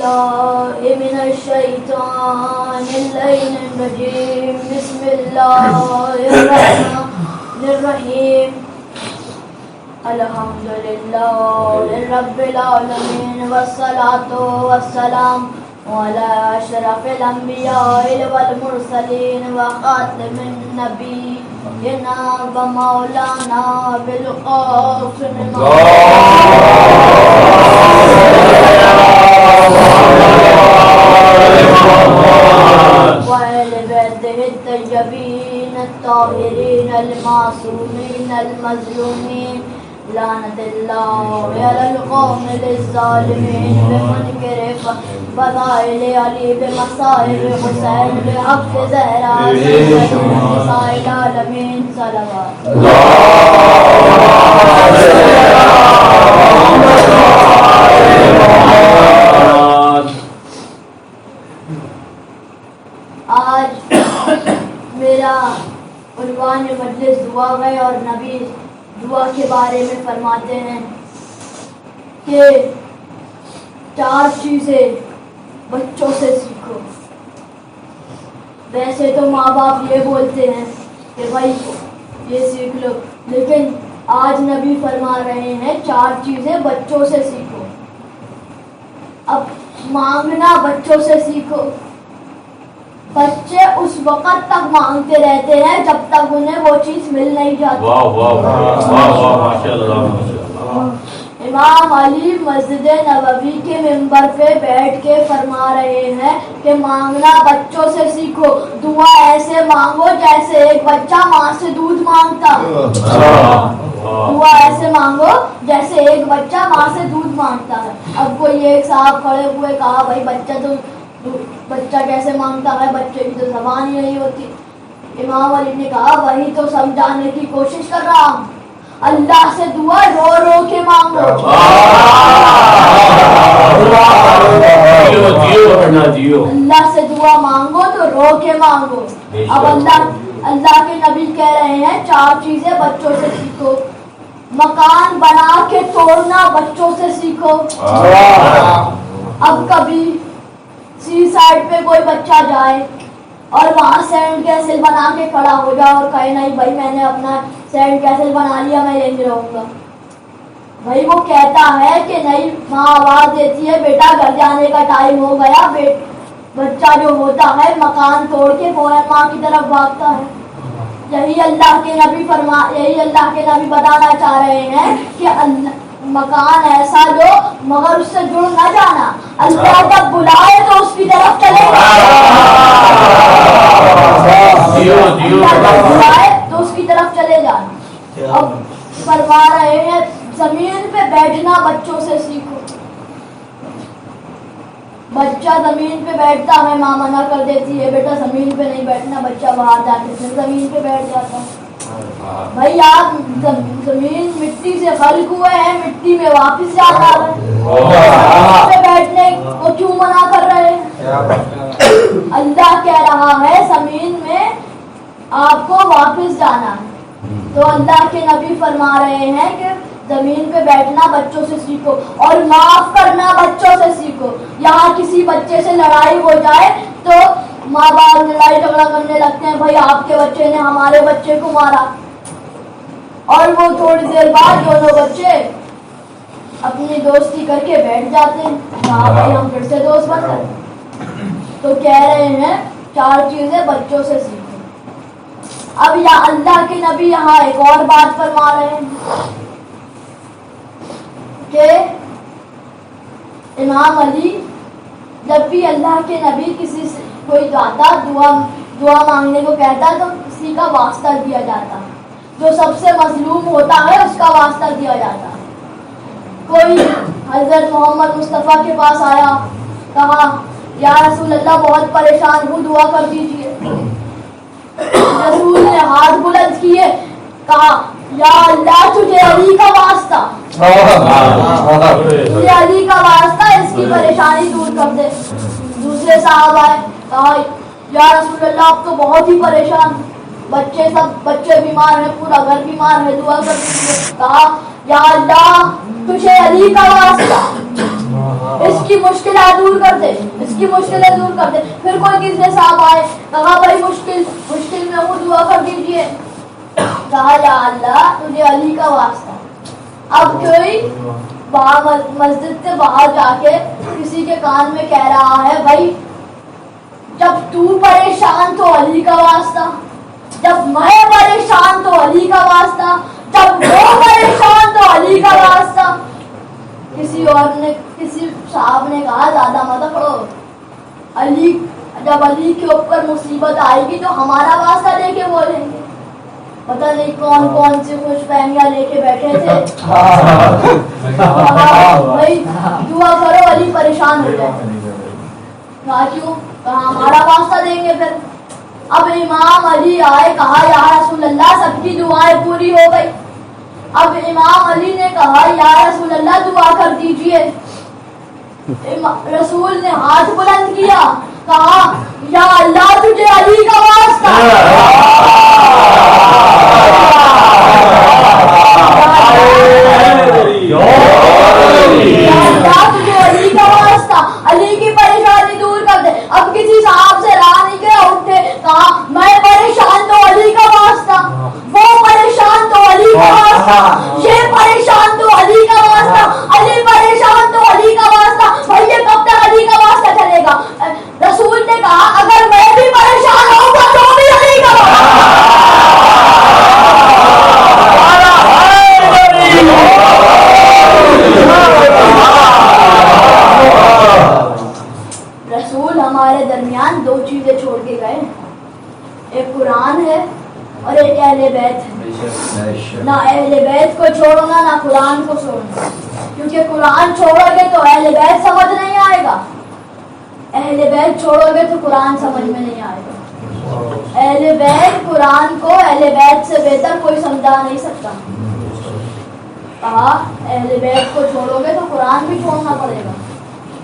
بالله من الشيطان اللعين الرجيم بسم الله الرحمن الرحيم الحمد لله رب العالمين والصلاة والسلام على أشرف الأنبياء والمرسلين وخاتم النبيين ومولانا بالقاسم وآل بيته الطيبين الطاهرين المعصومين المظلومين لعنة الله على القوم الظالمين بمنكر فضائل علي بمصائب حسين بحق زهراء نساء العالمين صلوات آج میرا عنوان مجلس دعا ہے اور نبی دعا کے بارے میں فرماتے ہیں کہ 4 چیزیں بچوں سے سیکھو. ویسے تو ماں باپ یہ بولتے ہیں کہ بھائی یہ سیکھ لو، لیکن آج نبی فرما رہے ہیں 4 چیزیں بچوں سے سیکھو. اب مانگنا بچوں سے سیکھو. بچے اس وقت تک مانگتے رہتے ہیں جب تک انہیں وہ چیز مل نہیں جاتی. امام علی مسجد نبوی کے منبر پہ بیٹھ کے فرما رہے ہیں کہ مانگنا بچوں سے سیکھو. دعا ایسے مانگو جیسے ایک بچہ ماں سے دودھ مانگتا. دعا ایسے مانگو جیسے ایک بچہ ماں سے دودھ مانگتا ہے. اب کوئی ایک صاحب کھڑے ہوئے کہا بھائی بچہ کیسے مانگتا ہے، بچے کی تو زبان ہی نہیں ہوتی. امام علی نے کہا وہی تو سمجھانے کی کوشش کر رہا ہوں. اللہ سے دعا رو رو کے مانگو. اللہ سے دعا مانگو تو رو کے مانگو. اب اللہ کے نبی کہہ رہے ہیں 4 چیزیں بچوں سے سیکھو. مکان بنا کے توڑنا بچوں سے سیکھو. اب کبھی سی سائڈ پہ کوئی بچہ جائے اور وہاں سینڈ کیسل بنا کے کھڑا ہو جائے اور کہے نہیں بھائی میں نے اپنا سینڈ کیسل بنا لیا، میں یہیں رہوں گا. بھائی وہ کہتا ہے کہ نہیں، ماں آواز دیتی ہے بیٹا گھر جانے کا ٹائم ہو گیا. بچہ جو ہوتا ہے مکان توڑ کے فوراً ماں کی طرف بھاگتا ہے. یہی اللہ کے نبی بتانا چاہ رہے ہیں کہ مکان ایسا لو مگر اس سے جڑ نہ جانا. اللہ جب بلائے تو اس کی طرف چلے جانا. بلائے تو اس کی طرف چلے جانا. اب فرما رہے ہیں زمین پہ بیٹھنا بچوں سے سیکھو. بچہ زمین پہ بیٹھتا ہے، ماں منع کر دیتی ہے بیٹا زمین پہ نہیں بیٹھنا. بچہ باہر جا کے پھر زمین پہ بیٹھ جاتا ہے. بھائی آپ زمین مٹی سے خلق ہوئے ہیں، مٹی میں واپس جانا ہے. بیٹھنے کو کیوں منع کر رہے ہیں؟ اللہ کہہ رہا ہے زمین میں آپ کو واپس جانا ہے. تو اللہ کے نبی فرما رہے ہیں کہ زمین پہ بیٹھنا بچوں سے سیکھو اور معاف کرنا بچوں سے سیکھو. یہاں کسی بچے سے لڑائی ہو جائے تو ماں باپ لڑائی جھگڑا کرنے لگتے ہیں، بھائی آپ کے بچے نے ہمارے بچے کو مارا. اور وہ تھوڑی دیر بعد دونوں بچے اپنی دوستی کر کے بیٹھ جاتے ہیں. ہاں بھائی ہم پھر سے دوست بن گئے. تو کہہ رہے ہیں 4 چیزیں بچوں سے سیکھو. اب اللہ کے نبی یہاں ایک اور بات فرما رہے ہیں کہ امام علی جب بھی اللہ کے نبی کسی سے کوئی جاتا دعا مانگنے کو کہتا تو کسی کا واسطہ دیا جاتا. جو سب سے مظلوم ہوتا ہے اس کا واسطہ دیا جاتا. کوئی حضرت محمد مصطفیٰ کے پاس آیا، کہا یا رسول اللہ بہت پریشان ہوں، دعا کر دیجیے. رسول نے ہاتھ بلند کیے، کہا یا اللہ تجھے علی کا واسطہ، تجھے علی کا واسطہ اس کی پریشانی دور کر دے. دوسرے صاحب آئے، کہا یا رسول اللہ آپ تو بہت ہی پریشان، بچے بیمار ہیں، پورا گھر بیمار ہے، دعا کر دیجیے. کہا یا اللہ تجھے علی کا واسطہ، اس کی مشکلیں دور کر دے، اس کی مشکلیں دور کر دے۔ پھر کوئی تیسرے صاحب آئے، کہا بھائی مشکل میں ہوں، دعا کر دیجئے۔ کہا یا اللہ تجھے علی کا واسطہ۔ اب کوئی مسجد سے باہر جا کے کسی کے کان میں کہہ رہا ہے بھائی جب تو پریشان تو علی کا واسطہ، جب میں پریشان تو علی کا واسطہ، جب وہ پریشان تو علی کا واسطہ۔ کسی صاحب نے کہا زیادہ مت پڑھو، علی جب علی کے اوپر مصیبت آئے گی تو ہمارا واسطہ لے کے بولیں گے۔ پتہ نہیں کون کون سی خوش فہمیاں لے کے بیٹھے تھے۔ بھائی دعا کرو علی پریشان ہو جائے۔ کہا کیوں؟ کہا ہمارا واسطہ دیں گے پھر۔ اب امام علی آئے، کہا یا رسول اللہ سب کی دعائیں پوری ہو گئی۔ اب امام علی نے کہا یا رسول اللہ دعا کر دیجئے۔ رسول نے ہاتھ بلند کیا، کہا یا اللہ تجھے علی کا واسطہ، علی کا واسطہ، علی کی پریشانی دور کر دے۔ اب کسی صاحب سے راہ نہیں گیا، اٹھے کہا میں پریشان تو علی کا واسطہ، وہ پریشان تو علی کا واسطہ، یہ پریشان تو علی کا واسطہ، علی پریشان تو علی کا واسطہ۔ بھائی یہ کب تک علی کا واسطہ چلے گا؟ رسول نے کہا اگر میں بھی پریشان ہوں گا تو بھی علی کا رسول ہمارے درمیان دو چیزیں چھوڑ کے گئے، ایک قرآن ہے اور ایک اہل بیت ہے۔ نہ اہل بیت کو چھوڑنا نہ قرآن کو چھوڑنا، کیونکہ قرآن چھوڑو گے تو اہل بیت سمجھ نہیں آئے گا، اہل بیت چھوڑو گے تو قرآن سمجھ میں نہیں آئے گا۔ اہل بیت قرآن کو اہل بیت سے بہتر کوئی سمجھا نہیں سکتا۔ کہا اہل بیت کو چھوڑو گے تو قرآن بھی چھوڑنا پڑے گا،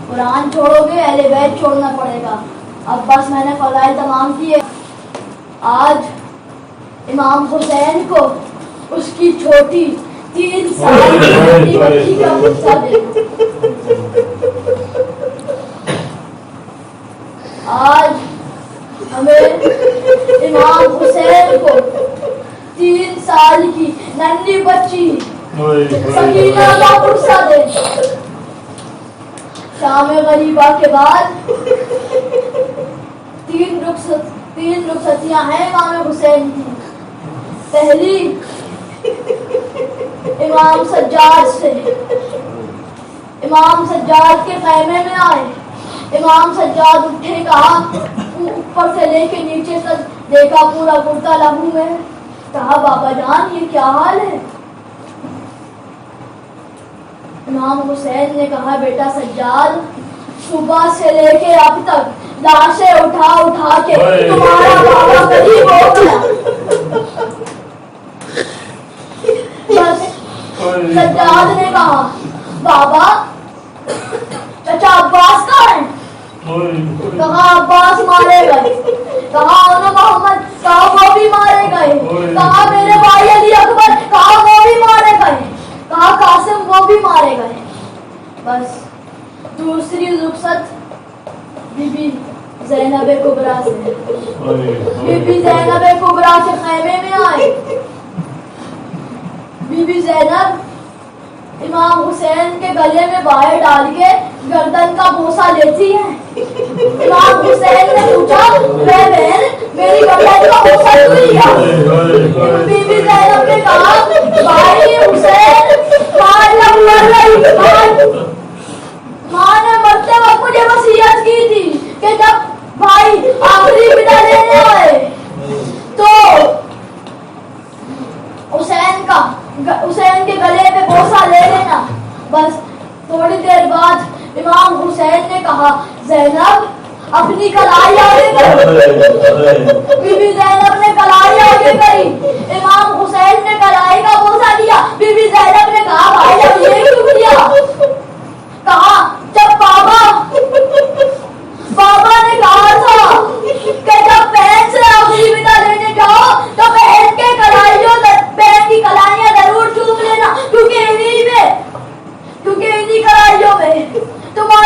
قرآن چھوڑو گے اہل بیت چھوڑنا پڑے گا۔ اب بس میں نے فضائل تمام کیے۔ آج امام حسین کو اس کی چھوٹی 3 سال کی چھوٹی بچی کا غصہ دے۔ آج ہمیں امام حسین کو 3 سال کی ننھی بچی سکینہ کا غصہ دے۔ شام غریبہ کے بعد 3 رخصتیاں ہیں امام حسین کی۔ پہلی امام سجاد سے، امام سجاد کے خیمے میں آئے، امام سجاد اٹھے، کہا اوپر سے لے کے نیچے تک دیکھا پورا کرتا لہو میں، کہا بابا جان یہ کیا حال ہے؟ امام حسین نے کہا بیٹا سجاد صبح سے لے کے اب تک لاشیں اٹھا اٹھا کے تمہارا بابا قریب ہو گیا۔ سجاد نے کہا بابا چچا عباس کہاں ہیں؟ کہا عباس مارے گئے۔ کہا انہوں محمد، کہا وہ بھی مارے گئے۔ کہا میرے بھائی علی اکبر، کہا وہ بھی مارے گئے۔ کہا قاسم وہ بھی مارے گئے۔ بس دوسری رخصت بی بی زینب کبریٰ سے، بی بی زینب کبریٰ کے خیمے میں آئے۔ بی بی زینب امام حسین کے گلے میں باہر ڈال کے گردن کا بوسہ لیتی ہے۔ امام حسین نے پوچھا بہن میری گردن کا بوسہ کیوں لیا؟ بی بی زینب نے کہا بھائی حسین ماں نے مرتے وقت مجھے وصیت کی تھی کہ جب بھائی آخری ودا لینے آئے تو حسین کے گلے پہ بوسہ لے لینا۔ بس تھوڑی دیر بعد امام حسین نے کہا زینب اپنی کلائی آگے کری۔ بی بی زینب نے کلائی آگے کری، امام حسین نے کلائی کا بوسہ لیا۔ بی بی زینب نے کہا بھائی اب یہ کیوں کیا؟ کہا جب بابا نے کہا تھا کہ جب بہن سے آخری ودا لینے جاؤ تو بہن کی کلائیاں ضرور چوم لینا، کیونکہ انہی کلائیوں میں تمہارا